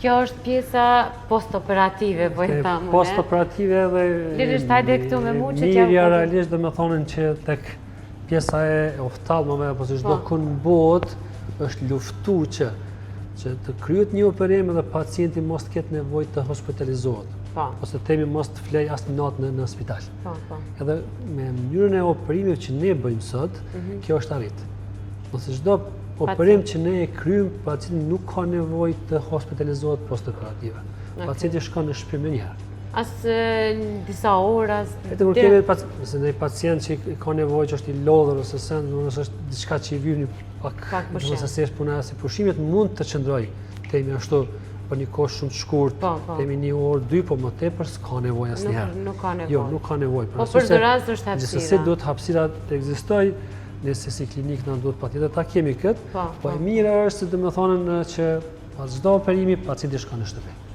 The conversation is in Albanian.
Kjo është pjesa post-operative, po e thamë. Post-operative dhe Lirisht hajde këtu me mu që t'ja mirja realisht dhe me thonin që tek pjesa e oftalmove apo si çdo kënd në botë është luftu që të kryet një operim dhe pacienti mos të ketë nevojë të hospitalizohet. Ose themi mos të flej asnjë natë në spital. Edhe me mënyrën e operimit që ne bëjmë sot, kjo është arrit. Ose çdo operim që ne e kryjmë, pacienti nuk ka nevojë të hospitalizohet post-operative. Pacienti shkon në shtëpi më njëherë. As disa ora. Kur kemi një pacient që ka nevojë që është i lodhur ose nëse është diçka që i vjen pak ose se është puna si pushimet mund të qëndroj. Themi ashtu për një kohë shumë të shkurtë, themi një orë, 2, po më tepër s'ka nevojë asnjëherë. Nuk ka nevojë. Jo, nuk ka nevojë. Po për çdo rast është hapësira. Gjithsesi duhet hapësira të ekzistojë, nëse si klinikë na duhet patjetër ta kemi këtë, po e mira është domethënë që pas çdo operimi pacienti shkon në shtëpi.